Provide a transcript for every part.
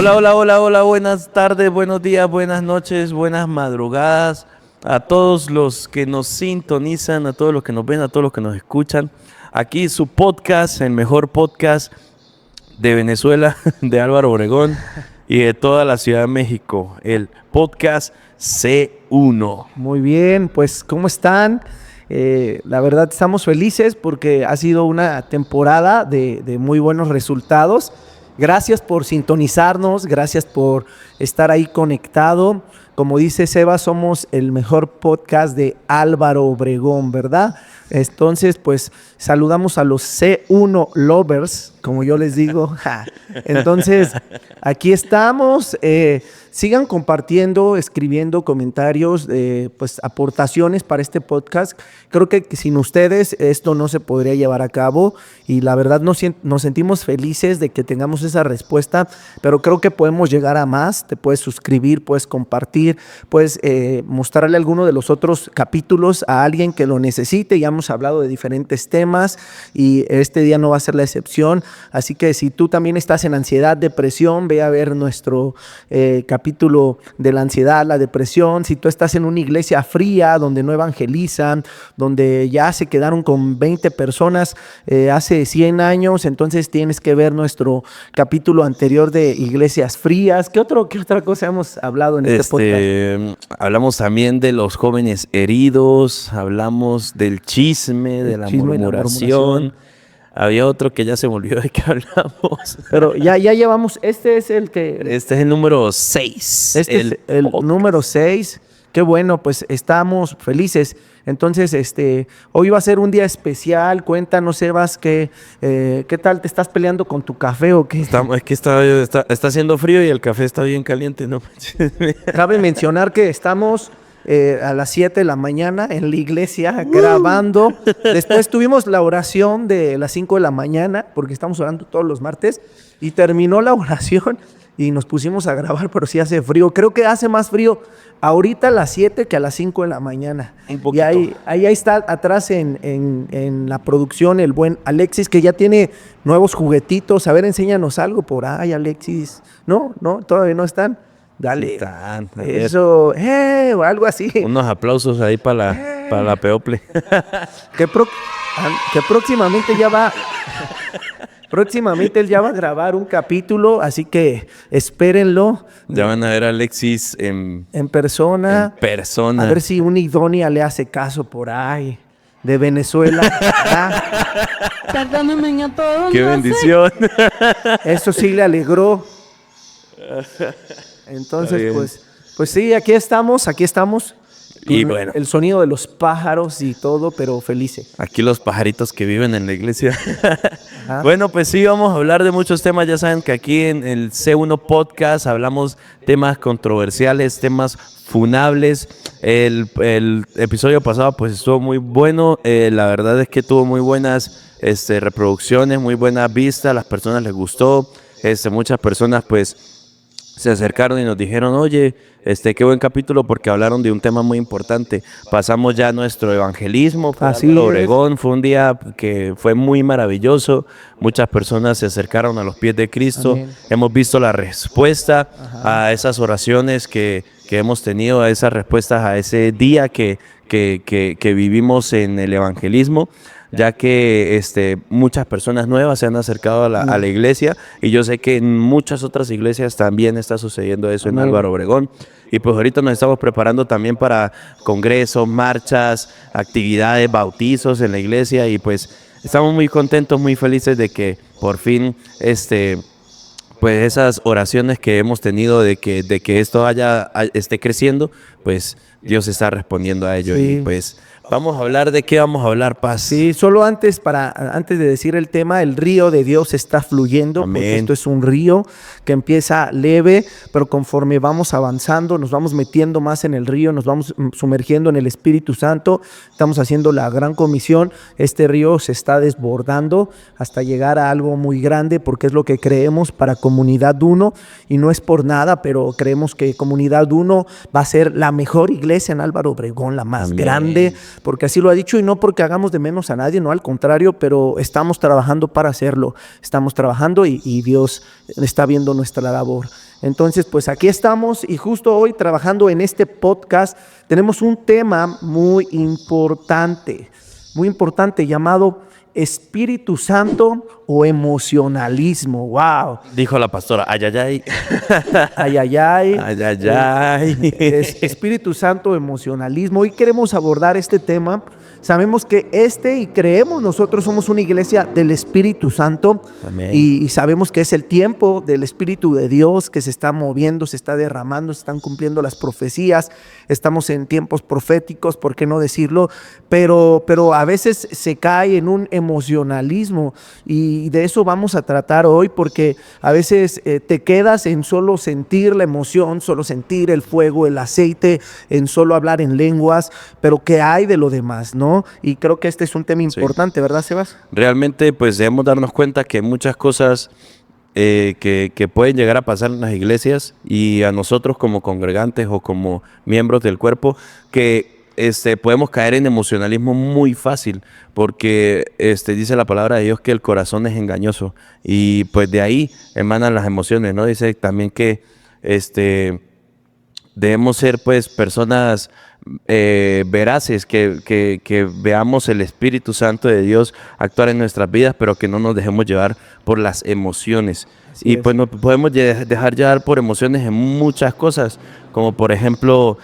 Hola, hola, hola, hola, buenas tardes, buenos días, buenas noches, buenas madrugadas a todos los que nos sintonizan, a todos los que nos ven, a todos los que nos escuchan. Aquí su podcast, el mejor podcast de Venezuela, de Álvaro Obregón y de toda la Ciudad de México, el podcast C1. Muy bien, pues ¿cómo están? La verdad estamos felices porque ha sido una temporada de muy buenos resultados. Gracias por sintonizarnos, gracias por estar ahí conectado. Como dice Seba, somos el mejor podcast de Álvaro Obregón, ¿verdad? Entonces, pues saludamos a los C1 lovers, como yo les digo. Entonces, aquí estamos. Sigan compartiendo, escribiendo comentarios, pues aportaciones para este podcast. Creo que sin ustedes esto no se podría llevar a cabo y la verdad nos sentimos felices de que tengamos esa respuesta, pero creo que podemos llegar a más. Te puedes suscribir, puedes compartir, puedes mostrarle alguno de los otros capítulos a alguien que lo necesite. Ya hemos hablado de diferentes temas y este día no va a ser la excepción. Así que si tú también estás en ansiedad, depresión, ve a ver nuestro capítulo de la ansiedad, la depresión. Si tú estás en una iglesia fría donde no evangelizan, donde ya se quedaron con 20 personas hace 100 años, entonces tienes que ver nuestro capítulo anterior de iglesias frías. ¿Qué otra cosa hemos hablado en este podcast? Hablamos también de los jóvenes heridos, hablamos del chisme, de la murmuración. Había otro que ya se me olvidó de qué hablamos. Pero ya llevamos, este es el número 6. Este es el número 6. Qué bueno, pues estamos felices. Entonces, hoy va a ser un día especial. Cuéntanos, Sebas, ¿qué tal? ¿Te estás peleando con tu café o qué? Es que está haciendo frío y el café está bien caliente, ¿no? Cabe mencionar que estamos a las 7 de la mañana en la iglesia grabando. Después tuvimos la oración de las 5 de la mañana, porque estamos orando todos los martes, y terminó la oración y nos pusimos a grabar, pero sí hace frío. Creo que hace más frío ahorita a las 7 que a las 5 de la mañana. Un poquito. Y ahí está atrás en la producción el buen Alexis, que ya tiene nuevos juguetitos. A ver, enséñanos algo por ahí, Alexis. No, todavía no están. Dale, eso, o algo así. Unos aplausos ahí para la People. Que próximamente él ya va a grabar un capítulo, así que espérenlo. Ya van a ver a Alexis en persona. A ver si una idónea le hace caso por ahí, de Venezuela. Perdónenme a todos. ¡Qué bendición! Eso sí le alegró. Entonces, pues sí, aquí estamos. Y bueno, el sonido de los pájaros y todo, pero felices. Aquí los pajaritos que viven en la iglesia. Bueno, pues sí, vamos a hablar de muchos temas. Ya saben que aquí en el C1 Podcast hablamos temas controversiales, temas funables. El episodio pasado pues estuvo muy bueno. La verdad es que tuvo muy buenas reproducciones, muy buena vista. A las personas les gustó. Muchas personas pues se acercaron y nos dijeron, oye, qué buen capítulo porque hablaron de un tema muy importante. Pasamos ya nuestro evangelismo. Así Obregón fue un día que fue muy maravilloso. Muchas personas se acercaron a los pies de Cristo. Amén. Hemos visto la respuesta a esas oraciones que hemos tenido, a esas respuestas a ese día que vivimos en el evangelismo, ya que muchas personas nuevas se han acercado a la iglesia y yo sé que en muchas otras iglesias también está sucediendo eso en Álvaro Obregón. Y pues ahorita nos estamos preparando también para congresos, marchas, actividades, bautizos en la iglesia y pues estamos muy contentos, muy felices de que por fin pues esas oraciones que hemos tenido de que esto esté creciendo, pues Dios está respondiendo a ello. Sí. Y pues vamos a hablar de qué vamos a hablar, Paz. Sí, solo antes de decir el tema, el río de Dios está fluyendo. Amén. Porque esto es un río que empieza leve, pero conforme vamos avanzando, nos vamos metiendo más en el río, nos vamos sumergiendo en el Espíritu Santo, estamos haciendo la gran comisión. Este río se está desbordando hasta llegar a algo muy grande, porque es lo que creemos para Comunidad 1, y no es por nada, pero creemos que Comunidad 1 va a ser la mejor iglesia en Álvaro Obregón, la más grande, porque así lo ha dicho, y no porque hagamos de menos a nadie, no, al contrario, pero estamos trabajando para hacerlo, estamos trabajando y Dios está viendo nuestra labor. Entonces, pues aquí estamos y justo hoy trabajando en este podcast tenemos un tema muy importante llamado Espíritu Santo o emocionalismo. ¡Wow! Dijo la pastora, ay, ay, ay. Ay, ay, ay. Ay, ay, ay. Espíritu Santo, emocionalismo. Hoy queremos abordar este tema. Sabemos que y creemos nosotros somos una iglesia del Espíritu Santo. Amén. Y sabemos que es el tiempo del Espíritu de Dios que se está moviendo, se está derramando, se están cumpliendo las profecías. Estamos en tiempos proféticos, ¿por qué no decirlo? Pero a veces se cae en un emocionalismo y de eso vamos a tratar hoy, porque a veces te quedas en solo sentir la emoción, solo sentir el fuego, el aceite, en solo hablar en lenguas, pero ¿qué hay de lo demás, no? Y creo que este es un tema importante, ¿verdad, Sebas? Realmente, pues debemos darnos cuenta que muchas cosas que pueden llegar a pasar en las iglesias y a nosotros como congregantes o como miembros del cuerpo, que podemos caer en emocionalismo muy fácil, porque dice la palabra de Dios que el corazón es engañoso y pues de ahí emanan las emociones, ¿no? Dice también que debemos ser pues personas veraces, que veamos el Espíritu Santo de Dios actuar en nuestras vidas, pero que no nos dejemos llevar por las emociones. Así es. Pues no podemos dejar llevar por emociones en muchas cosas, como por ejemplo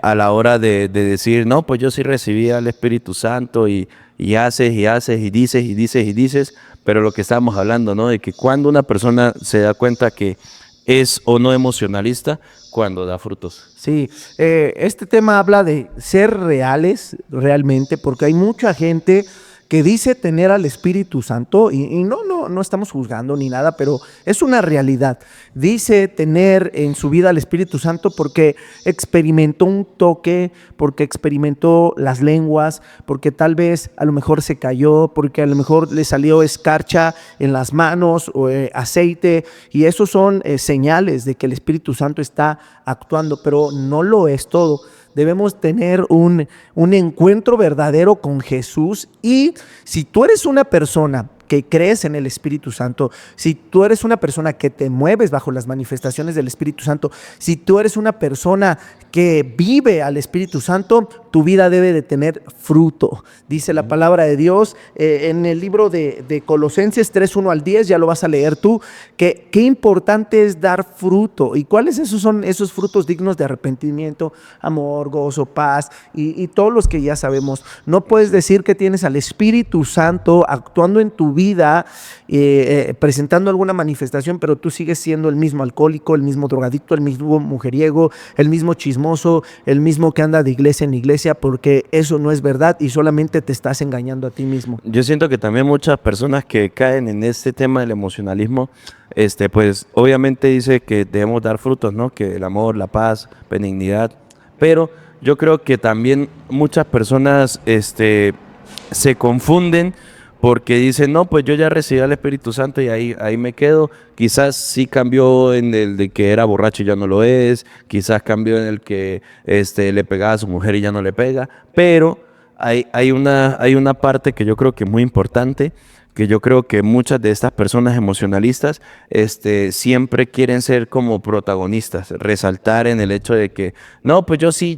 a la hora de decir, no, pues yo sí recibí al Espíritu Santo y haces y dices, pero lo que estábamos hablando, ¿no? De que cuando una persona se da cuenta que es o no emocionalista, cuando da frutos. Sí, este tema habla de ser reales realmente, porque hay mucha gente que dice tener al Espíritu Santo y no estamos juzgando ni nada, pero es una realidad. Dice tener en su vida al Espíritu Santo porque experimentó un toque, porque experimentó las lenguas, porque tal vez a lo mejor se cayó, porque a lo mejor le salió escarcha en las manos o aceite, y esos son señales de que el Espíritu Santo está actuando, pero no lo es todo. Debemos tener un encuentro verdadero con Jesús, y si tú eres una persona que crees en el Espíritu Santo, si tú eres una persona que te mueves bajo las manifestaciones del Espíritu Santo, si tú eres una persona que vive al Espíritu Santo, tu vida debe de tener fruto. Dice la palabra de Dios en el libro de Colosenses 3, 1 al 10, ya lo vas a leer tú, que qué importante es dar fruto. ¿Y cuáles son esos frutos dignos de arrepentimiento? Amor, gozo, paz y todos los que ya sabemos. No puedes decir que tienes al Espíritu Santo actuando en tu vida, presentando alguna manifestación, pero tú sigues siendo el mismo alcohólico, el mismo drogadicto, el mismo mujeriego, el mismo chismoso, el mismo que anda de iglesia en iglesia, porque eso no es verdad y solamente te estás engañando a ti mismo. Yo siento que también muchas personas que caen en este tema del emocionalismo, pues obviamente dice que debemos dar frutos, ¿no? Que el amor, la paz, benignidad, pero yo creo que también muchas personas se confunden porque dicen, no, pues yo ya recibí al Espíritu Santo y ahí me quedo. Quizás sí cambió en el de que era borracho y ya no lo es, quizás cambió en el que le pegaba a su mujer y ya no le pega, pero hay una parte que yo creo que es muy importante, que yo creo que muchas de estas personas emocionalistas siempre quieren ser como protagonistas, resaltar en el hecho de que no, pues yo sí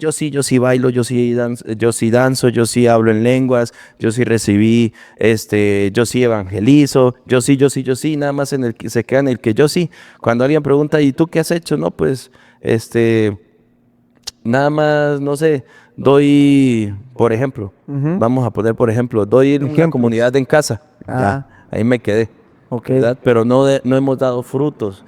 bailo, yo sí danzo, yo sí hablo en lenguas, yo sí recibí, yo sí evangelizo, yo sí, nada más en el que se queda en el que yo sí. Cuando alguien pregunta, ¿y tú qué has hecho? No, pues nada más, no sé, doy, por ejemplo, vamos a poner por ejemplo, doy una comunidad en casa. Ya, ahí me quedé, ¿verdad? Pero no hemos dado frutos.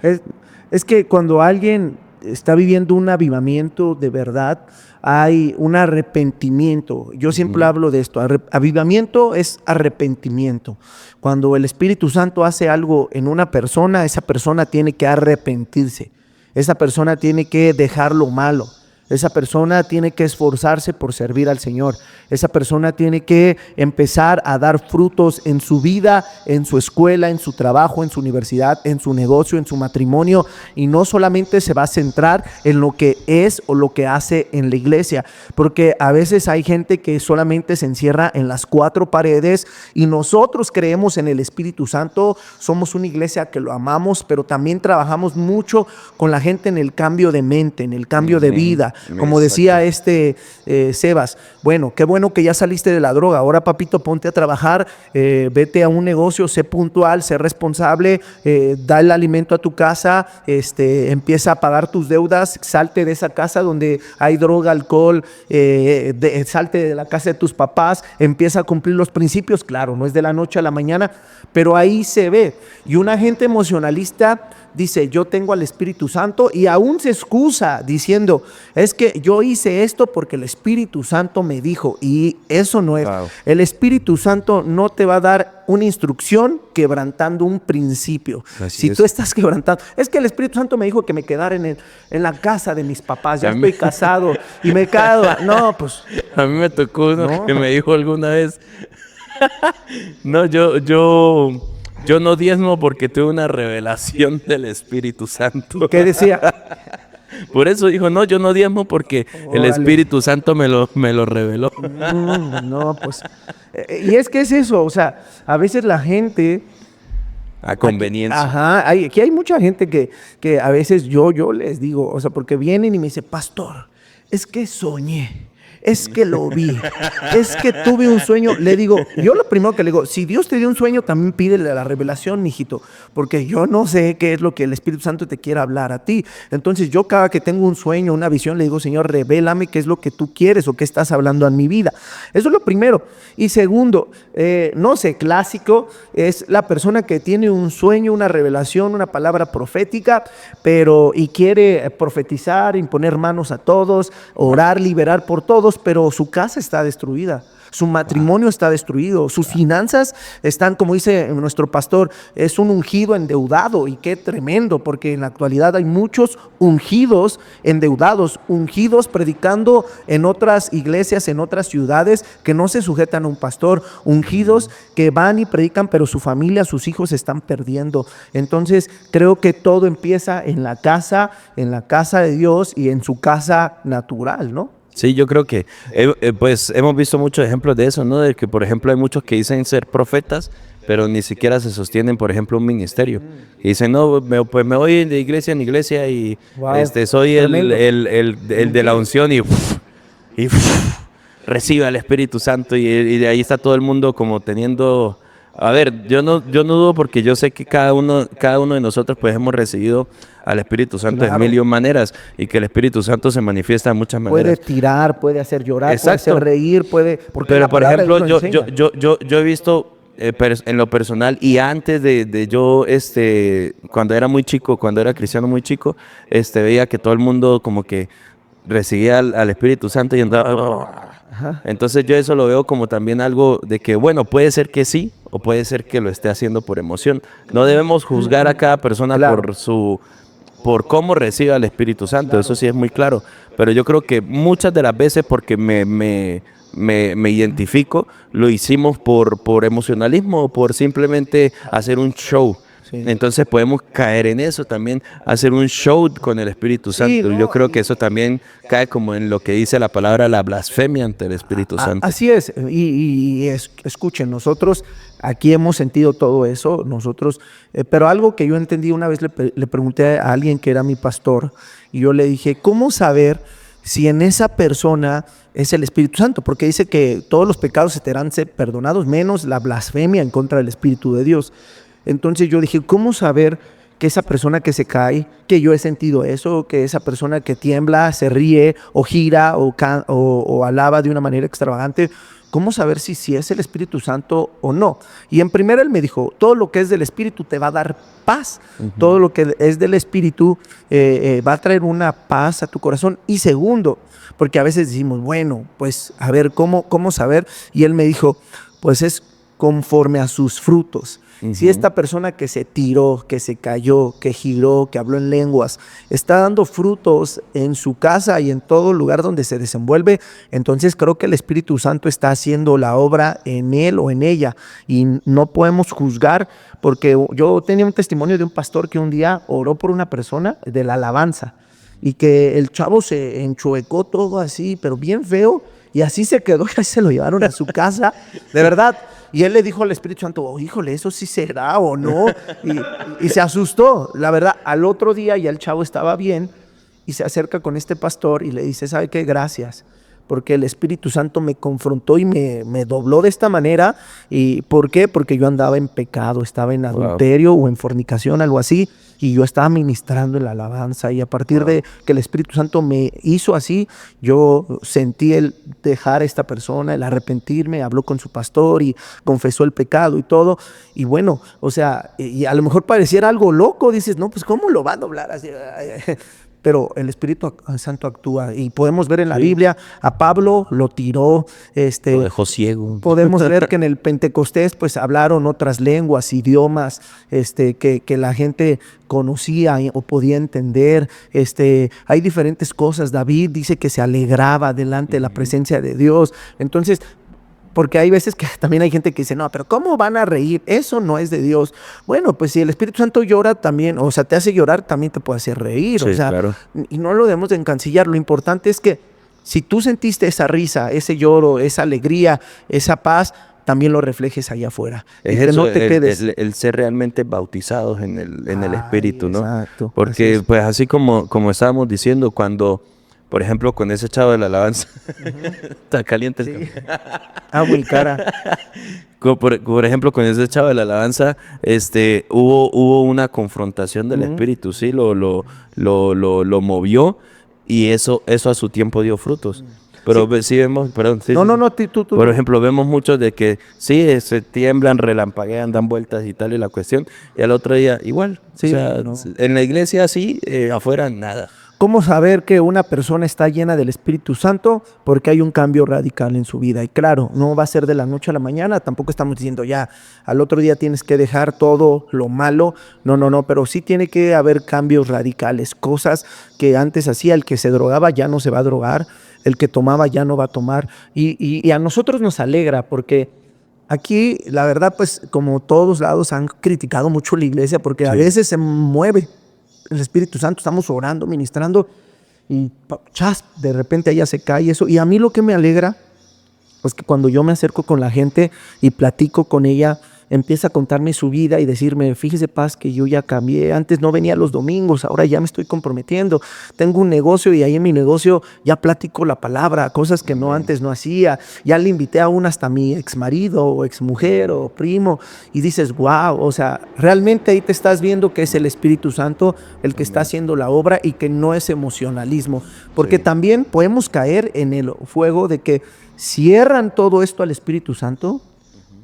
Es que cuando alguien está viviendo un avivamiento de verdad, hay un arrepentimiento. Yo siempre hablo de esto. Avivamiento es arrepentimiento. Cuando el Espíritu Santo hace algo en una persona, esa persona tiene que arrepentirse. Esa persona tiene que dejar lo malo. Esa persona tiene que esforzarse por servir al Señor. Esa persona tiene que empezar a dar frutos en su vida, en su escuela, en su trabajo, en su universidad, en su negocio, en su matrimonio. Y no solamente se va a centrar en lo que es o lo que hace en la iglesia. Porque a veces hay gente que solamente se encierra en las cuatro paredes y nosotros creemos en el Espíritu Santo. Somos una iglesia que lo amamos, pero también trabajamos mucho con la gente en el cambio de mente, en el cambio de vida. Como decía Sebas, bueno, qué bueno que ya saliste de la droga, ahora papito ponte a trabajar, vete a un negocio, sé puntual, sé responsable, da el alimento a tu casa, empieza a pagar tus deudas, salte de esa casa donde hay droga, alcohol, salte de la casa de tus papás, empieza a cumplir los principios, claro, no es de la noche a la mañana, pero ahí se ve. Y una gente emocionalista dice, yo tengo al Espíritu Santo y aún se excusa diciendo, es que yo hice esto porque el Espíritu Santo me dijo, y eso no es. Wow. El Espíritu Santo no te va a dar una instrucción quebrantando un principio. Si tú estás quebrantando, es que el Espíritu Santo me dijo que me quedara en la casa de mis papás, ya estoy casado y me quedo, no, pues. A mí me tocó uno que me dijo alguna vez, no, yo no diezmo porque tuve una revelación del Espíritu Santo. ¿Qué decía? Por eso dijo, no, yo no diezmo porque el Espíritu Santo me lo reveló. No, pues. Y es que es eso, o sea, a veces la gente. A conveniencia. Ajá, aquí hay mucha gente que a veces yo les digo, o sea, porque vienen y me dicen, pastor, es que soñé. Es que lo vi, es que tuve un sueño. Le digo, yo lo primero que le digo, si Dios te dio un sueño, también pídele la revelación, mijito, porque yo no sé qué es lo que el Espíritu Santo te quiere hablar a ti. Entonces yo cada que tengo un sueño, una visión, le digo, Señor, revélame qué es lo que tú quieres o qué estás hablando en mi vida. Eso es lo primero. Y segundo, no sé, clásico, es la persona que tiene un sueño, una revelación, una palabra profética, y quiere profetizar, imponer manos a todos, orar, liberar por todos, pero su casa está destruida, su matrimonio está destruido, sus finanzas están, como dice nuestro pastor, es un ungido endeudado, y qué tremendo, porque en la actualidad hay muchos ungidos endeudados, ungidos predicando en otras iglesias, en otras ciudades, que no se sujetan a un pastor, ungidos que van y predican, pero su familia, sus hijos se están perdiendo. Entonces creo que todo empieza en la casa de Dios y en su casa natural, ¿no? Sí, yo creo que pues hemos visto muchos ejemplos de eso, ¿no? De que, por ejemplo, hay muchos que dicen ser profetas, pero ni siquiera se sostienen, por ejemplo, un ministerio. Y dicen, no, pues me voy de iglesia en iglesia y soy el de la unción y reciba el Espíritu Santo y de ahí está todo el mundo como teniendo... A ver, yo no dudo, porque yo sé que cada uno de nosotros pues hemos recibido al Espíritu Santo de mil y un maneras, y que el Espíritu Santo se manifiesta de muchas maneras. Puede tirar, puede hacer llorar, exacto, puede hacer reír, pero por ejemplo, yo he visto en lo personal, y antes de yo, cuando era muy chico, cuando era cristiano muy chico, veía que todo el mundo como que recibía al Espíritu Santo y andaba... Entonces yo eso lo veo como también algo de que, bueno, puede ser que sí, o puede ser que lo esté haciendo por emoción. No debemos juzgar a cada persona por cómo recibe al Espíritu Santo, eso sí es muy claro. Pero yo creo que muchas de las veces, porque me identifico, lo hicimos por emocionalismo o por simplemente hacer un show. Sí. Entonces podemos caer en eso también, hacer un show con el Espíritu Santo. Sí, ¿no? Yo creo que eso también cae como en lo que dice la palabra, la blasfemia ante el Espíritu Santo. Así es, y escuchen, nosotros aquí hemos sentido todo eso, pero algo que yo entendí, una vez le pregunté a alguien que era mi pastor, y yo le dije, ¿cómo saber si en esa persona es el Espíritu Santo? Porque dice que todos los pecados se te serán perdonados, menos la blasfemia en contra del Espíritu de Dios. Entonces yo dije, ¿cómo saber que esa persona que se cae, que yo he sentido eso, que esa persona que tiembla, se ríe o gira o alaba de una manera extravagante, cómo saber si es el Espíritu Santo o no? Y en primera él me dijo, todo lo que es del Espíritu te va a dar paz, todo lo que es del Espíritu va a traer una paz a tu corazón. Y segundo, porque a veces decimos, bueno, pues a ver, ¿cómo saber? Y él me dijo, pues es conforme a sus frutos. Si esta persona que se tiró, que se cayó, que giró, que habló en lenguas, está dando frutos en su casa y en todo lugar donde se desenvuelve, entonces creo que el Espíritu Santo está haciendo la obra en él o en ella, y no podemos juzgar, porque yo tenía un testimonio de un pastor que un día oró por una persona de la alabanza, y que el chavo se enchuecó todo así, pero bien feo, y así se quedó, y así se lo llevaron a su casa, de verdad. Y él le dijo al Espíritu Santo, oh, híjole, eso sí será o no. Y se asustó, la verdad. Al otro día ya el chavo estaba bien y se acerca con este pastor y le dice, ¿sabe qué? Gracias, porque el Espíritu Santo me confrontó y me dobló de esta manera. ¿Y por qué? Porque yo andaba en pecado, estaba en adulterio o en fornicación, algo así, y yo estaba ministrando en la alabanza, y a partir de que el Espíritu Santo me hizo así, yo sentí el dejar a esta persona, el arrepentirme, habló con su pastor y confesó el pecado y todo, y bueno, o sea, y a lo mejor pareciera algo loco, dices, no, pues ¿cómo lo va a doblar así? Pero el Espíritu Santo actúa, y podemos ver en la Biblia, a Pablo lo tiró, Lo dejó ciego. podemos ver que en el Pentecostés pues hablaron otras lenguas, idiomas, que la gente conocía o podía entender. Hay diferentes cosas. David dice que se alegraba delante de la presencia de Dios. Entonces, porque hay veces que también hay gente que dice, no, pero ¿cómo van a reír? Eso no es de Dios. Bueno, pues si el Espíritu Santo llora también, o sea, te hace llorar, también te puede hacer reír. Sí, o sea, claro. y no lo debemos de encancillar. Lo importante es que si tú sentiste esa risa, ese lloro, esa alegría, esa paz, también lo reflejes allá afuera. Es y que eso, no te quedes. el ser realmente bautizados en el Espíritu, ¿no? Exacto. Porque Así pues así como estábamos diciendo, cuando, por ejemplo, con ese chavo de la alabanza, está caliente el café. Muy cara. Por ejemplo, con ese chavo de la alabanza, hubo una confrontación del Espíritu, sí, lo movió, y eso a su tiempo dio frutos. Pero sí vemos, perdón. Sí, No, sí, no, sí. no, tú. Por ejemplo, vemos muchos de que sí, se tiemblan, relampaguean, dan vueltas y tal, y la cuestión, y al otro día igual. Sí, o sea, no. en la iglesia sí, afuera nada. ¿Cómo saber que una persona está llena del Espíritu Santo? Porque hay un cambio radical en su vida. Y claro, no va a ser de la noche a la mañana. Tampoco estamos diciendo ya, al otro día tienes que dejar todo lo malo. No. Pero sí tiene que haber cambios radicales. Cosas que antes hacía. El que se drogaba ya no se va a drogar. El que tomaba ya no va a tomar. Y a nosotros nos alegra, porque aquí, la verdad, pues como todos lados han criticado mucho la iglesia, porque a veces se mueve el Espíritu Santo, estamos orando, ministrando, y chas, de repente ella se cae, eso. Y a mí lo que me alegra es que cuando yo me acerco con la gente y platico con ella, empieza a contarme su vida y decirme, fíjese, Paz, que yo ya cambié, antes no venía los domingos, ahora ya me estoy comprometiendo, tengo un negocio y ahí en mi negocio ya platico la palabra, cosas que no antes no hacía, ya le invité a hasta mi ex marido o ex mujer o primo, y dices, wow, o sea, realmente ahí te estás viendo que es el Espíritu Santo el que está haciendo la obra, y que no es emocionalismo, porque también podemos caer en el fuego de que cierran todo esto al Espíritu Santo,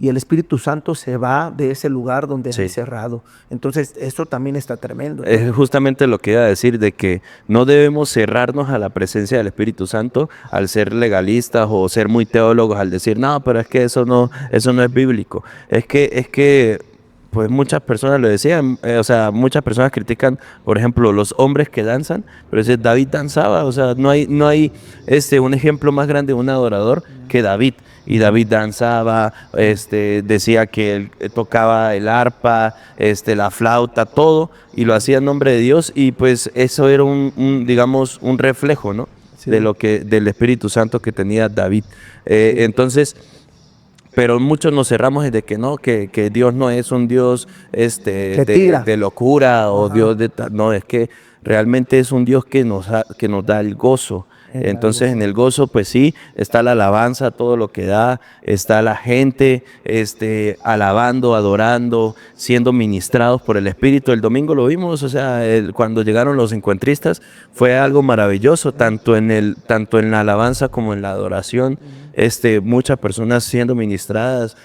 y el Espíritu Santo se va de ese lugar donde es cerrado. Entonces, eso también está tremendo, ¿no? Es justamente lo que iba a decir, de que no debemos cerrarnos a la presencia del Espíritu Santo al ser legalistas o ser muy teólogos, al decir, no, pero es que eso no es bíblico. Es que pues muchas personas lo decían, o sea, muchas personas critican, por ejemplo, los hombres que danzan, pero es decir, David danzaba, o sea, no hay un ejemplo más grande de un adorador que David. Y David danzaba, decía que él tocaba el arpa, la flauta, todo, y lo hacía en nombre de Dios, y pues eso era digamos, un reflejo, ¿no? Sí. Del Espíritu Santo que tenía David. Entonces, pero muchos nos cerramos de que no, que Dios no es un Dios de locura o Dios de no, es que realmente es un Dios que nos da el gozo. Entonces en el gozo pues sí, está la alabanza, todo lo que da, está la gente alabando, adorando, siendo ministrados por el Espíritu. El domingo lo vimos, o sea, cuando llegaron los encuentristas fue algo maravilloso, tanto en la alabanza como en la adoración, muchas personas siendo ministradas,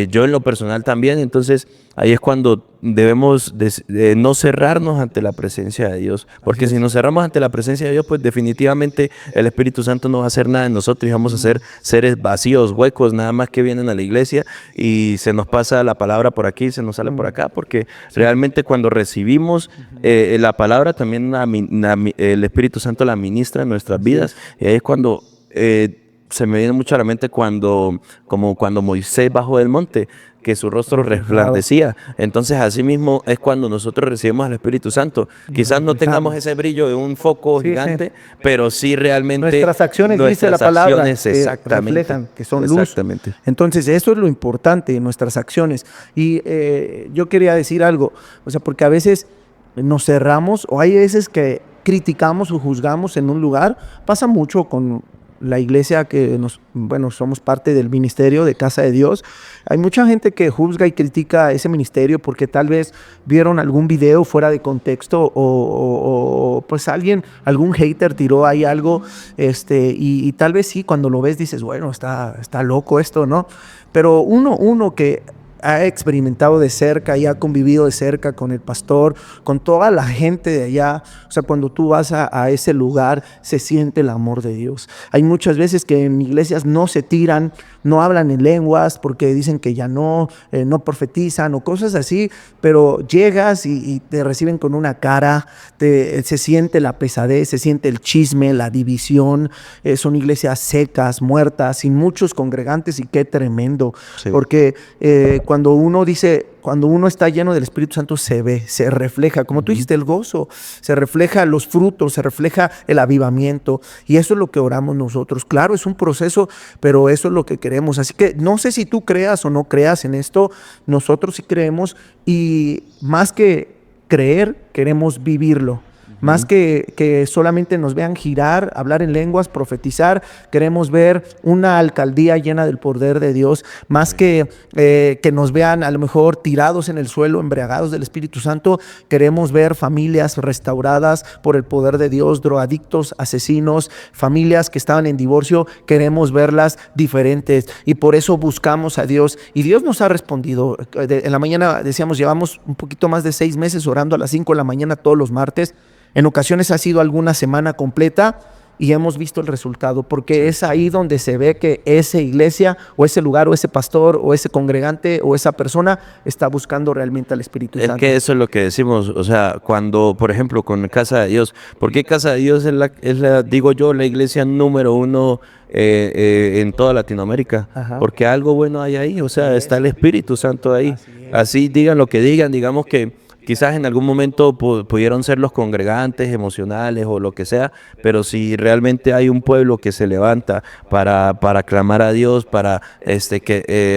yo en lo personal también. Entonces ahí es cuando debemos de no cerrarnos ante la presencia de Dios, porque si nos cerramos ante la presencia de Dios, pues definitivamente el Espíritu Santo no va a hacer nada en nosotros y vamos a ser seres vacíos, huecos, nada más que vienen a la iglesia y se nos pasa la palabra por aquí, se nos sale por acá, porque realmente cuando recibimos la palabra también el Espíritu Santo la ministra en nuestras vidas, y ahí es cuando se me viene mucho a la mente como cuando Moisés bajó del monte, que su rostro resplandecía. Entonces, así mismo es cuando nosotros recibimos al Espíritu Santo. Quizás no tengamos ese brillo de un foco gigante, pero sí realmente nuestras acciones, dice la palabra, exactamente, reflejan que son luz. Exactamente. Entonces, eso es lo importante, nuestras acciones. Y yo quería decir algo, o sea, porque a veces nos cerramos, o hay veces que criticamos o juzgamos en un lugar. Pasa mucho con la iglesia que somos parte del ministerio de Casa de Dios. Hay mucha gente que juzga y critica ese ministerio porque tal vez vieron algún video fuera de contexto o pues algún hater tiró ahí algo, y tal vez sí, cuando lo ves dices, bueno, está loco esto, ¿no? Pero uno que ha experimentado de cerca y ha convivido de cerca con el pastor, con toda la gente de allá. O sea, cuando tú vas a ese lugar, se siente el amor de Dios. Hay muchas veces que en iglesias no se tiran, no hablan en lenguas porque dicen que ya no profetizan o cosas así, pero llegas y te reciben con una cara, se siente la pesadez, se siente el chisme, la división. Son iglesias secas, muertas, sin muchos congregantes, y qué tremendo. Sí. Porque cuando uno está lleno del Espíritu Santo, se ve, se refleja, como tú dijiste, el gozo, se refleja los frutos, se refleja el avivamiento, y eso es lo que oramos nosotros. Claro, es un proceso, pero eso es lo que queremos. Así que no sé si tú creas o no creas en esto, nosotros sí creemos, y más que creer, queremos vivirlo. Más que solamente nos vean girar, hablar en lenguas, profetizar, queremos ver una alcaldía llena del poder de Dios. Más que nos vean a lo mejor tirados en el suelo, embriagados del Espíritu Santo, queremos ver familias restauradas por el poder de Dios, drogadictos, asesinos, familias que estaban en divorcio, queremos verlas diferentes, y por eso buscamos a Dios, y Dios nos ha respondido. En la mañana decíamos, llevamos un poquito más de 6 meses orando a las 5 de la mañana todos los martes. En ocasiones ha sido alguna semana completa y hemos visto el resultado, porque es ahí donde se ve que esa iglesia o ese lugar o ese pastor o ese congregante o esa persona está buscando realmente al Espíritu Santo. Es que eso es lo que decimos, o sea, cuando, por ejemplo, con Casa de Dios, ¿por qué Casa de Dios es la digo yo, la iglesia número 1 en toda Latinoamérica? Ajá. Porque algo bueno hay ahí, o sea, está el Espíritu Santo ahí. Así digan lo que digan, digamos que quizás en algún momento pudieron ser los congregantes emocionales o lo que sea, pero si realmente hay un pueblo que se levanta para clamar a Dios, para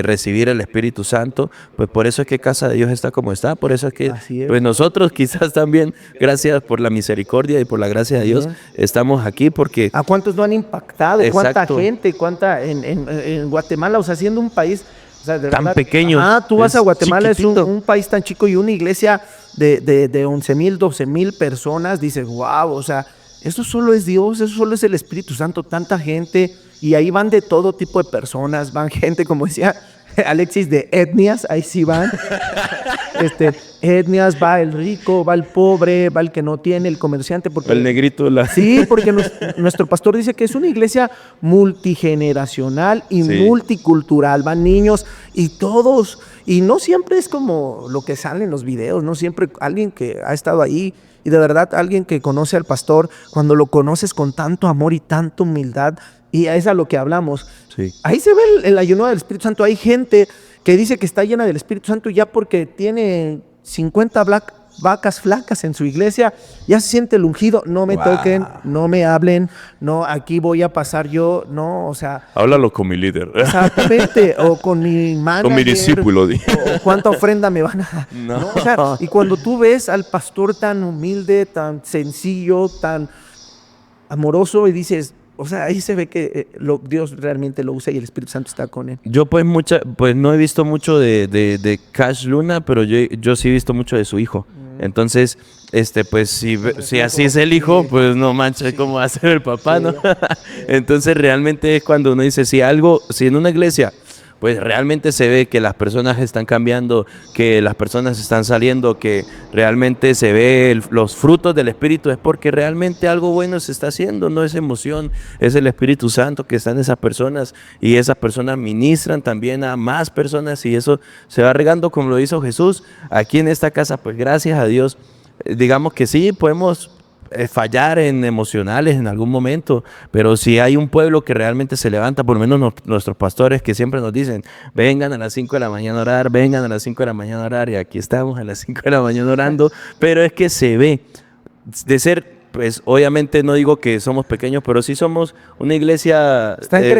recibir el Espíritu Santo, pues por eso es que Casa de Dios está como está, por eso es que pues nosotros quizás también, gracias por la misericordia y por la gracia de Dios, estamos aquí porque... ¿A cuántos no han impactado? Exacto. ¿Cuánta gente? En Guatemala, o sea, siendo un país... O sea, tan pequeño. Tú vas a Guatemala, chiquitito. Es un país tan chico, y una iglesia de 11,000, 12,000 personas, dices, wow, o sea, eso solo es Dios, eso solo es el Espíritu Santo, tanta gente, y ahí van de todo tipo de personas, van gente, como decía Alexis, de etnias, ahí sí van, etnias, va el rico, va el pobre, va el que no tiene, el comerciante. Porque, el negrito. Sí, porque nuestro pastor dice que es una iglesia multigeneracional y multicultural, van niños y todos, y no siempre es como lo que sale en los videos, no siempre alguien que ha estado ahí, y de verdad alguien que conoce al pastor, cuando lo conoces con tanto amor y tanta humildad, y es a lo que hablamos. Sí. Ahí se ve el ayuno del Espíritu Santo. Hay gente que dice que está llena del Espíritu Santo ya porque tiene 50 vacas flacas en su iglesia, ya se siente el ungido. No me toquen, no me hablen, no, aquí voy a pasar yo, no, o sea... Háblalo con mi líder. Exactamente, o con mi manager. Con mi discípulo. O cuánta ofrenda me van a... No. O sea, y cuando tú ves al pastor tan humilde, tan sencillo, tan amoroso, y dices... O sea, ahí se ve que Dios realmente lo usa y el Espíritu Santo está con él. Yo pues no he visto mucho de Cash Luna, pero yo sí he visto mucho de su hijo. Entonces, pues si así es el hijo, pues no manches, ¿cómo va a ser el papá, no? Entonces realmente es cuando uno dice, si en una iglesia pues realmente se ve que las personas están cambiando, que las personas están saliendo, que realmente se ve los frutos del Espíritu, es porque realmente algo bueno se está haciendo, no es emoción, es el Espíritu Santo que está en esas personas y esas personas ministran también a más personas y eso se va regando como lo hizo Jesús aquí en esta casa. Pues gracias a Dios, digamos que sí, podemos fallar en emocionales en algún momento, pero si hay un pueblo que realmente se levanta, por lo menos nuestros pastores que siempre nos dicen, vengan a las 5 de la mañana a orar, vengan a las 5 de la mañana a orar, y aquí estamos a las 5 de la mañana orando, pero es que se ve de ser, pues obviamente no digo que somos pequeños, pero sí somos una iglesia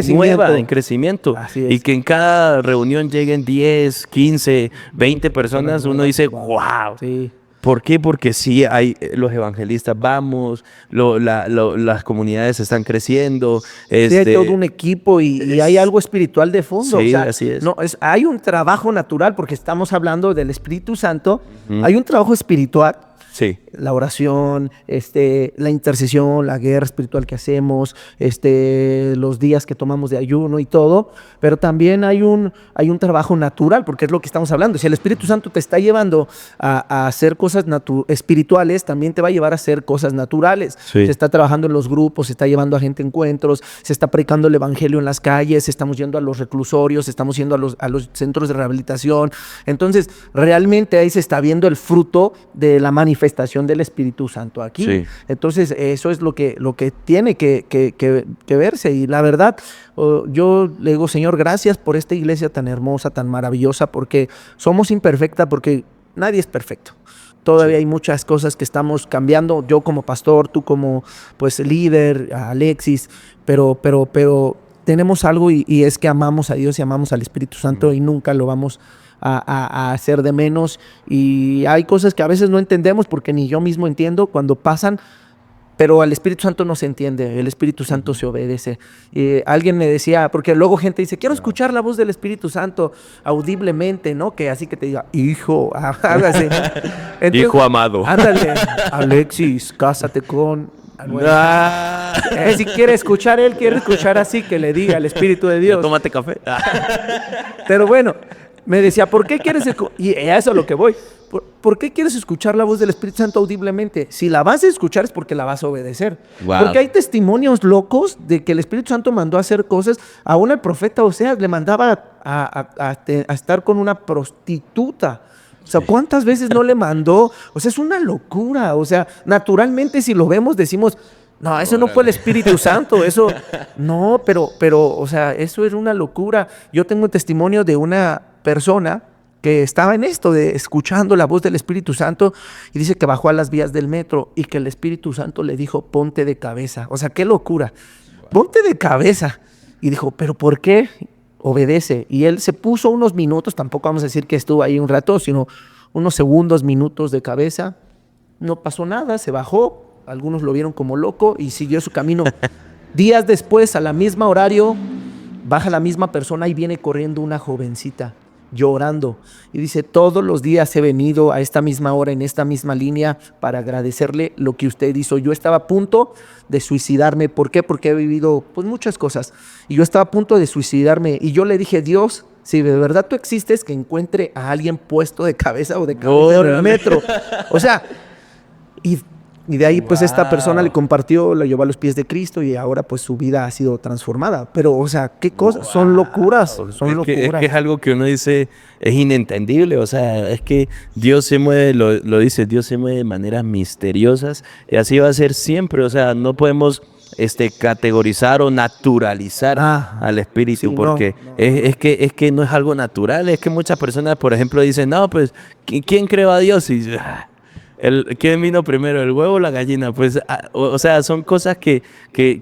nueva, en crecimiento, y que en cada reunión lleguen 10, 15, 20 personas, uno dice, wow. Sí. ¿Por qué? Porque sí hay los evangelistas, vamos, las comunidades están creciendo. Sí, hay todo un equipo y hay algo espiritual de fondo. Sí, o sea, así es. No, hay un trabajo natural porque estamos hablando del Espíritu Santo. Hay un trabajo espiritual. Sí. La oración, la intercesión, la guerra espiritual que hacemos, los días que tomamos de ayuno y todo, pero también hay un trabajo natural, porque es lo que estamos hablando. Si el Espíritu Santo te está llevando a hacer cosas espirituales, también te va a llevar a hacer cosas naturales. Sí. Se está trabajando en los grupos, se está llevando a gente a encuentros, se está predicando el evangelio en las calles, estamos yendo a los reclusorios, estamos yendo a los centros de rehabilitación. Entonces, realmente ahí se está viendo el fruto de la manifestación del Espíritu Santo aquí. Sí. Entonces, eso es lo que tiene que verse. Y la verdad, yo le digo, Señor, gracias por esta iglesia tan hermosa, tan maravillosa, porque somos imperfectas, porque nadie es perfecto. Todavía hay muchas cosas que estamos cambiando. Yo como pastor, tú como pues líder, Alexis, pero tenemos algo y es que amamos a Dios y amamos al Espíritu Santo y nunca lo vamos a hacer de menos. Y hay cosas que a veces no entendemos porque ni yo mismo entiendo cuando pasan, pero al Espíritu Santo no se entiende, el Espíritu Santo se obedece. Alguien me decía, porque luego gente dice, quiero escuchar la voz del Espíritu Santo audiblemente, ¿no? Que así que te diga, hijo, hágase. Entonces, hijo amado. Ándale, Alexis, cásate con... Si quiere escuchar, él quiere escuchar así, que le diga el Espíritu de Dios. Tómate café. Pero bueno, me decía, ¿por qué quieres escuchar? Y a eso es a lo que voy. ¿Por qué quieres escuchar la voz del Espíritu Santo audiblemente? Si la vas a escuchar es porque la vas a obedecer. Wow. Porque hay testimonios locos de que el Espíritu Santo mandó a hacer cosas. Aún el profeta Oseas le mandaba a estar con una prostituta. O sea, ¿cuántas veces no le mandó? O sea, es una locura. O sea, naturalmente si lo vemos decimos, no, eso no fue el Espíritu Santo, eso, no, pero, o sea, eso era una locura. Yo tengo un testimonio de una persona que estaba en esto de escuchando la voz del Espíritu Santo y dice que bajó a las vías del metro y que el Espíritu Santo le dijo, ponte de cabeza. O sea, qué locura, ponte de cabeza. Y dijo, ¿pero por qué? Obedece. Y él se puso unos minutos, tampoco vamos a decir que estuvo ahí un rato, sino unos segundos, minutos de cabeza. No pasó nada, se bajó. Algunos lo vieron como loco y siguió su camino. Días después, a la misma horario, baja la misma persona y viene corriendo una jovencita, llorando. Y dice, todos los días he venido a esta misma hora, en esta misma línea, para agradecerle lo que usted hizo. Yo estaba a punto de suicidarme. ¿Por qué? Porque he vivido pues, muchas cosas. Y yo estaba a punto de suicidarme. Y yo le dije, Dios, si de verdad tú existes, que encuentre a alguien puesto de cabeza o de cabeza en el metro. O sea, y de ahí pues esta persona le compartió, la llevó a los pies de Cristo y ahora pues su vida ha sido transformada. Pero o sea, ¿qué cosas? Son locuras, son locuras. Es que es algo que uno dice, es inentendible, o sea, es que Dios se mueve, lo dice, Dios se mueve de maneras misteriosas y así va a ser siempre, o sea, no podemos categorizar o naturalizar al Espíritu, sí, porque es que no es algo natural, es que muchas personas, por ejemplo, dicen, no, pues, ¿quién creó a Dios? Y ¿quién vino primero, el huevo o la gallina? Pues, o sea, son cosas que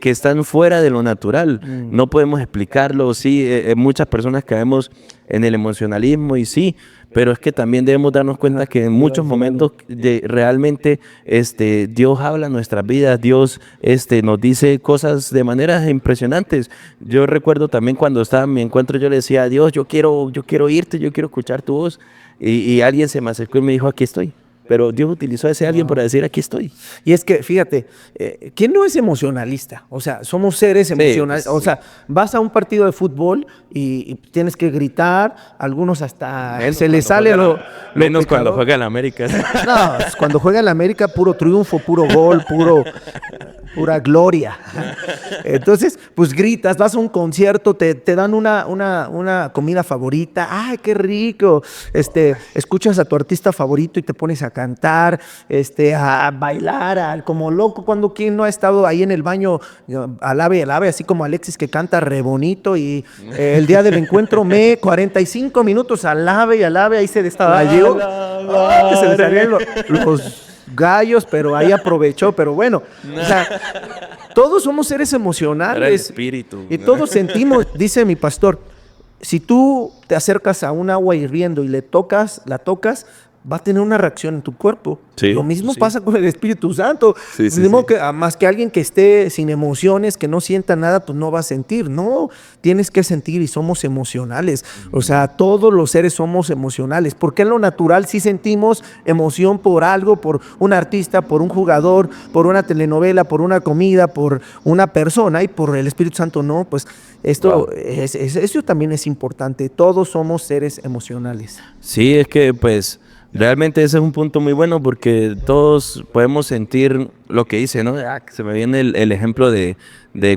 están fuera de lo natural. No podemos explicarlo. Sí, muchas personas caemos en el emocionalismo y sí, pero es que también debemos darnos cuenta que en muchos momentos realmente Dios habla en nuestras vidas, Dios nos dice cosas de maneras impresionantes. Yo recuerdo también cuando estaba en mi encuentro, yo le decía a Dios, yo quiero irte, yo quiero escuchar tu voz. Y alguien se me acercó y me dijo, aquí estoy. pero Dios utilizó a ese alguien para decir, aquí estoy. Y es que, fíjate, ¿quién no es emocionalista? O sea, somos seres emocionales. O sea, vas a un partido de fútbol y tienes que gritar, algunos hasta se les sale lo menos pecador. cuando juega en la América. No, cuando juega en la América, puro triunfo, puro gol, pura gloria. Entonces, pues gritas, vas a un concierto, te dan una comida favorita, ¡ay, qué rico! Escuchas a tu artista favorito y te pones a cantar, a bailar, como loco, cuando quien no ha estado ahí en el baño, alabe, así como Alexis que canta re bonito y el día del encuentro 45 minutos alabe, ahí se destaballó, que se le salían los gallos, pero ahí aprovechó, pero bueno, o sea, todos somos seres emocionales. Era el espíritu. Y todos sentimos, dice mi pastor, si tú te acercas a un agua hirviendo y la tocas, va a tener una reacción en tu cuerpo. Sí, Lo mismo sí. pasa con el Espíritu Santo. Sí, sí, De modo sí. que, más que alguien que esté sin emociones, que no sienta nada, pues no va a sentir. No, tienes que sentir y somos emocionales. O sea, todos los seres somos emocionales. Porque en lo natural sí sentimos emoción por algo, por un artista, por un jugador, por una telenovela, por una comida, por una persona, y por el Espíritu Santo no. Pues esto, eso también es importante. Todos somos seres emocionales. Sí, es que pues realmente ese es un punto muy bueno porque todos podemos sentir lo que dice, ¿no? Se me viene el ejemplo de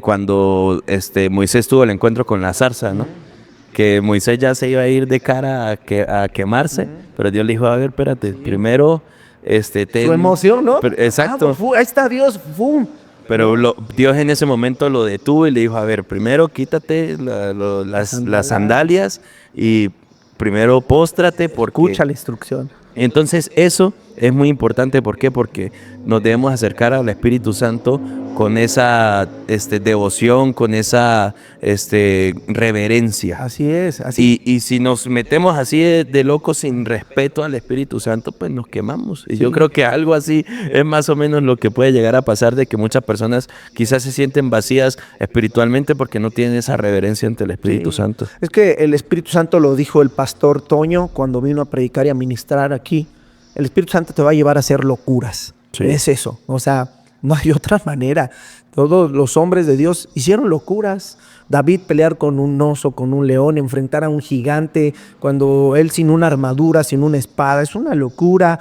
cuando Moisés tuvo el encuentro con la zarza, ¿no? Que Moisés ya se iba a ir de cara a quemarse, pero Dios le dijo, a ver, espérate, primero Su emoción, ¿no? Exacto. Ahí está Dios, ¡fum! Pero Dios en ese momento lo detuvo y le dijo, a ver, primero quítate las sandalias y primero póstrate porque... Escucha la instrucción. Entonces eso es muy importante, ¿por qué? Porque nos debemos acercar al Espíritu Santo con esa devoción, con esa reverencia. Así es, así. Y si nos metemos así de locos sin respeto al Espíritu Santo, pues nos quemamos. Y yo creo que algo así es más o menos lo que puede llegar a pasar, de que muchas personas quizás se sienten vacías espiritualmente porque no tienen esa reverencia ante el Espíritu Santo. Es que el Espíritu Santo lo dijo el pastor Toño cuando vino a predicar y a ministrar aquí. El Espíritu Santo te va a llevar a hacer locuras. Sí. Es eso. O sea, no hay otra manera. Todos los hombres de Dios hicieron locuras. David pelear con un oso, con un león, enfrentar a un gigante, cuando él sin una armadura, sin una espada, es una locura.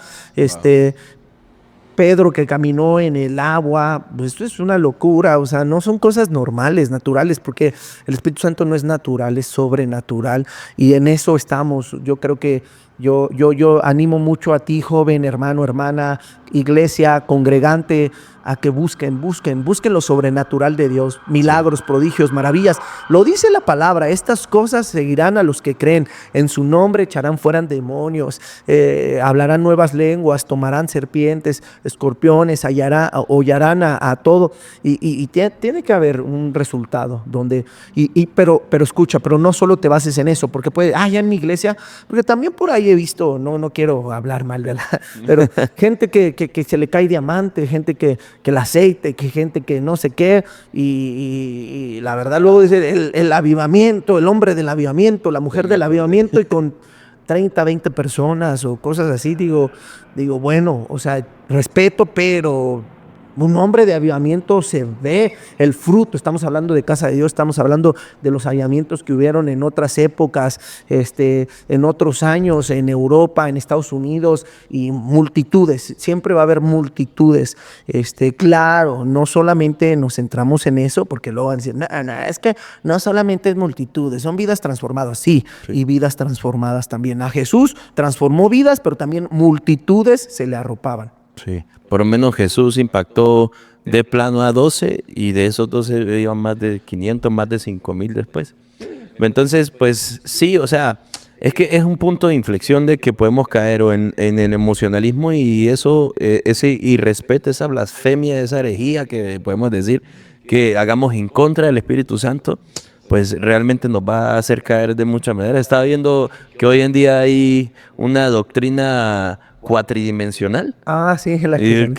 Pedro que caminó en el agua, pues esto es una locura, o sea, no son cosas normales, naturales, porque el Espíritu Santo no es natural, es sobrenatural, y en eso estamos. Yo creo que yo animo mucho a ti, joven, hermano, hermana, iglesia, congregante, a que busquen lo sobrenatural de Dios, milagros, prodigios, maravillas. Lo dice la palabra, estas cosas seguirán a los que creen, en su nombre echarán fuera demonios, hablarán nuevas lenguas, tomarán serpientes, escorpiones, hollarán a todo, y tiene que haber un resultado, pero escucha, pero no solo te bases en eso, porque ya en mi iglesia, porque también por ahí he visto, no quiero hablar mal, ¿verdad? Pero gente que se le cae diamante, gente que el aceite, que gente que no sé qué, y la verdad luego dice el avivamiento, el hombre del avivamiento, la mujer del avivamiento, y con 30, 20 personas o cosas así, digo, bueno, o sea, respeto, pero un hombre de avivamiento se ve el fruto. Estamos hablando de Casa de Dios, estamos hablando de los avivamientos que hubieron en otras épocas, en otros años, en Europa, en Estados Unidos, y multitudes, siempre va a haber multitudes. Claro, no solamente nos centramos en eso, porque luego van a decir, no, es que no solamente es multitudes, son vidas transformadas, sí, y vidas transformadas también. A Jesús transformó vidas, pero también multitudes se le arropaban. Sí, por lo menos Jesús impactó de plano a 12 y de esos 12 iban más de 500, más de 5,000 después. Entonces, pues sí, o sea, es que es un punto de inflexión de que podemos caer o en el emocionalismo y eso, ese irrespeto, esa blasfemia, esa herejía que podemos decir que hagamos en contra del Espíritu Santo, pues realmente nos va a hacer caer de muchas maneras. Estaba viendo que hoy en día hay una doctrina cuatridimensional. Ah, sí, la Y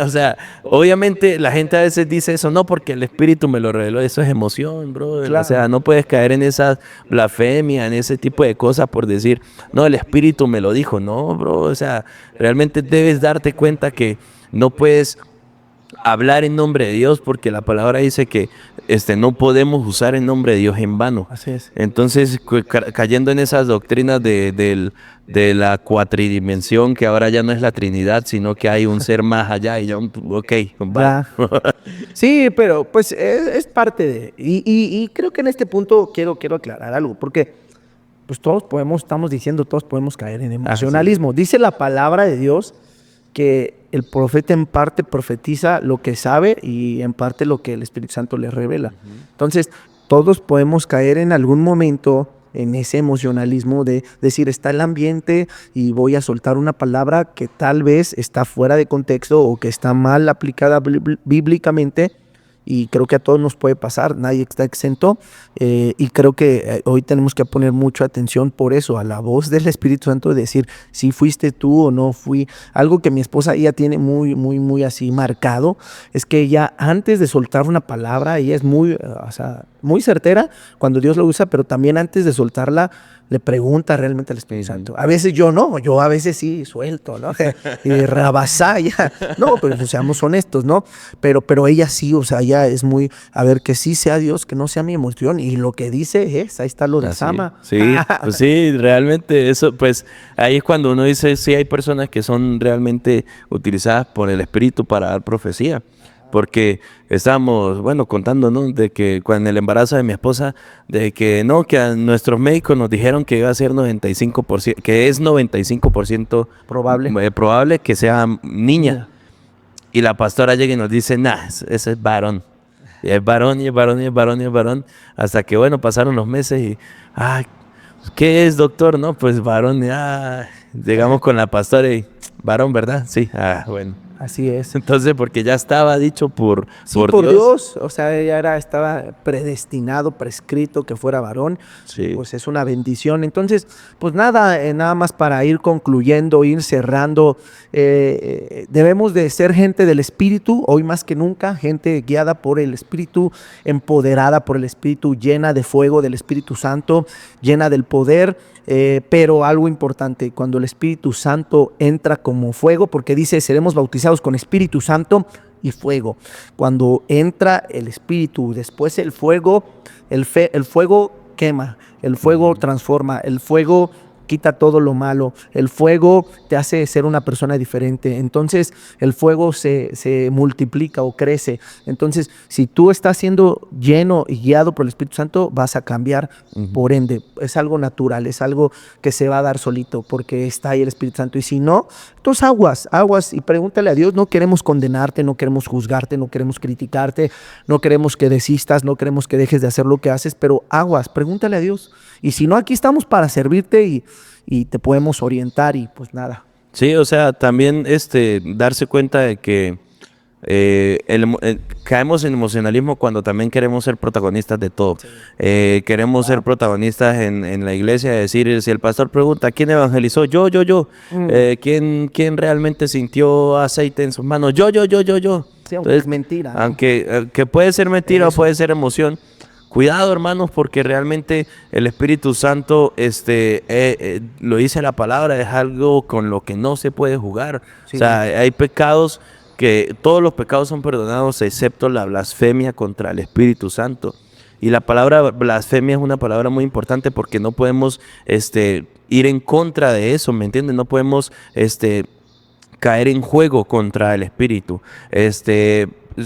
o sea, obviamente la gente a veces dice eso, no, porque el espíritu me lo reveló, eso es emoción, bro. Claro. O sea, no puedes caer en esa blasfemia, en ese tipo de cosas por decir, no, el espíritu me lo dijo, no, bro. O sea, realmente debes darte cuenta que no puedes hablar en nombre de Dios porque la palabra dice que no podemos usar el nombre de Dios en vano. Así es. Entonces, cayendo en esas doctrinas de la cuatridimensión, que ahora ya no es la Trinidad, sino que hay un ser más allá y ya, ok, va. Sí, pero pues es parte de... Y creo que en este punto quiero aclarar algo, porque pues todos podemos caer en emocionalismo. Sí. Dice la palabra de Dios que el profeta en parte profetiza lo que sabe y en parte lo que el Espíritu Santo le revela. Entonces, todos podemos caer en algún momento en ese emocionalismo de decir, está el ambiente y voy a soltar una palabra que tal vez está fuera de contexto o que está mal aplicada bíblicamente. Y creo que a todos nos puede pasar, nadie está exento, y creo que hoy tenemos que poner mucha atención por eso, a la voz del Espíritu Santo, de decir si fuiste tú o no fui. Algo que mi esposa ella tiene muy así marcado, es que ella antes de soltar una palabra, ella es muy certera cuando Dios lo usa, pero también antes de soltarla, le pregunta realmente al Espíritu Santo. A veces yo no, yo a veces sí suelto, ¿no? Y rabasaya. No, pero seamos honestos, ¿no? Pero ella sí, o sea, ella es muy, a ver, que sí sea Dios, que no sea mi emoción. Y lo que dice es, ahí está lo de Sama. Sí, pues sí, realmente eso, pues ahí es cuando uno dice, sí hay personas que son realmente utilizadas por el Espíritu para dar profecía. Porque estábamos, bueno, contando, ¿no? De que cuando el embarazo de mi esposa, de que no, que a nuestros médicos nos dijeron que iba a ser 95%, que es 95% probable que sea niña. Y la pastora llega y nos dice, nah, ese es varón. Y es varón, y es varón, y es varón, y es varón. Hasta que, bueno, pasaron los meses y, ¿qué es, doctor? No, pues varón. Llegamos con la pastora y, varón, ¿verdad? Sí, bueno. Así es. Entonces, porque ya estaba dicho por Dios, o sea, ella estaba predestinado, prescrito que fuera varón, sí. Pues es una bendición. Entonces, pues nada más para ir concluyendo, ir cerrando, debemos de ser gente del Espíritu, hoy más que nunca, gente guiada por el Espíritu, empoderada por el Espíritu, llena de fuego del Espíritu Santo, llena del poder. Pero algo importante, cuando el Espíritu Santo entra como fuego, porque dice, seremos bautizados con Espíritu Santo y fuego. Cuando entra el Espíritu, después el fuego, el fuego quema, el fuego transforma, el fuego quita todo lo malo, el fuego te hace ser una persona diferente, entonces el fuego se multiplica o crece. Entonces, si tú estás siendo lleno y guiado por el Espíritu Santo, vas a cambiar, por ende, es algo natural, es algo que se va a dar solito, porque está ahí el Espíritu Santo, y si no, entonces aguas, y pregúntale a Dios. No queremos condenarte, no queremos juzgarte, no queremos criticarte, no queremos que desistas, no queremos que dejes de hacer lo que haces, pero aguas, pregúntale a Dios. Y si no, aquí estamos para servirte y te podemos orientar y pues nada. Sí, o sea, también darse cuenta de que caemos en emocionalismo cuando también queremos ser protagonistas de todo. Sí. Queremos ser protagonistas en la iglesia, decir, si el pastor pregunta, ¿quién evangelizó? Yo. ¿Quién realmente sintió aceite en sus manos? Yo. Sí, entonces, es mentira. Aunque puede ser mentira o puede ser emoción. Cuidado, hermanos, porque realmente el Espíritu Santo, lo dice la palabra, es algo con lo que no se puede jugar. Sí. O sea, hay pecados que todos los pecados son perdonados excepto la blasfemia contra el Espíritu Santo. Y la palabra blasfemia es una palabra muy importante porque no podemos ir en contra de eso, ¿me entienden? No podemos caer en juego contra el Espíritu.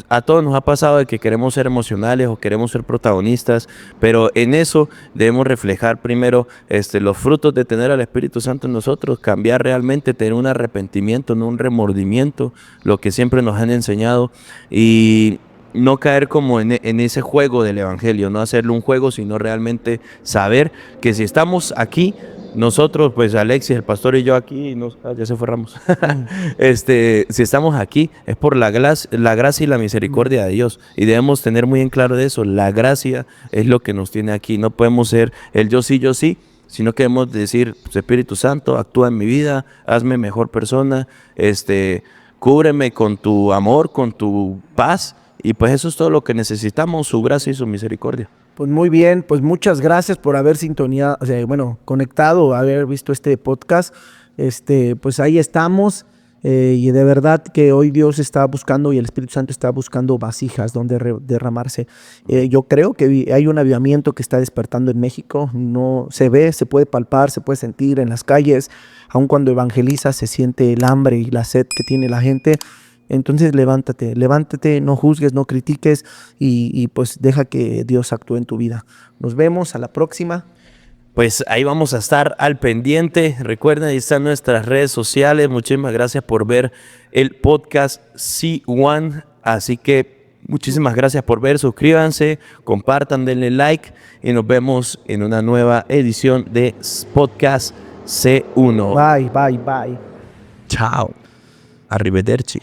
A todos nos ha pasado de que queremos ser emocionales o queremos ser protagonistas, pero en eso debemos reflejar primero los frutos de tener al Espíritu Santo en nosotros, cambiar realmente, tener un arrepentimiento, no un remordimiento, lo que siempre nos han enseñado, y no caer como en ese juego del Evangelio, no hacerlo un juego, sino realmente saber que si estamos aquí nosotros, pues Alexis, el pastor y yo aquí, ya se fue Ramos. Si estamos aquí es por la gracia y la misericordia de Dios. Y debemos tener muy en claro de eso. La gracia es lo que nos tiene aquí. No podemos ser el yo sí, sino que debemos decir, pues, Espíritu Santo, actúa en mi vida, hazme mejor persona, cúbreme con tu amor, con tu paz. Y pues eso es todo lo que necesitamos, su gracia y su misericordia. Pues muy bien, pues muchas gracias por haber conectado, haber visto este podcast. Pues ahí estamos, y de verdad que hoy Dios está buscando y el Espíritu Santo está buscando vasijas donde derramarse. Yo creo que hay un avivamiento que está despertando en México. No se ve, se puede palpar, se puede sentir en las calles. Aun cuando evangeliza se siente el hambre y la sed que tiene la gente. Entonces levántate, no juzgues, no critiques y pues deja que Dios actúe en tu vida. Nos vemos a la próxima. Pues ahí vamos a estar al pendiente. Recuerden, ahí están nuestras redes sociales. Muchísimas gracias por ver el podcast C1. Así que muchísimas gracias por ver. Suscríbanse, compartan, denle like y nos vemos en una nueva edición de Podcast C1. Bye. Chao. Arrivederci.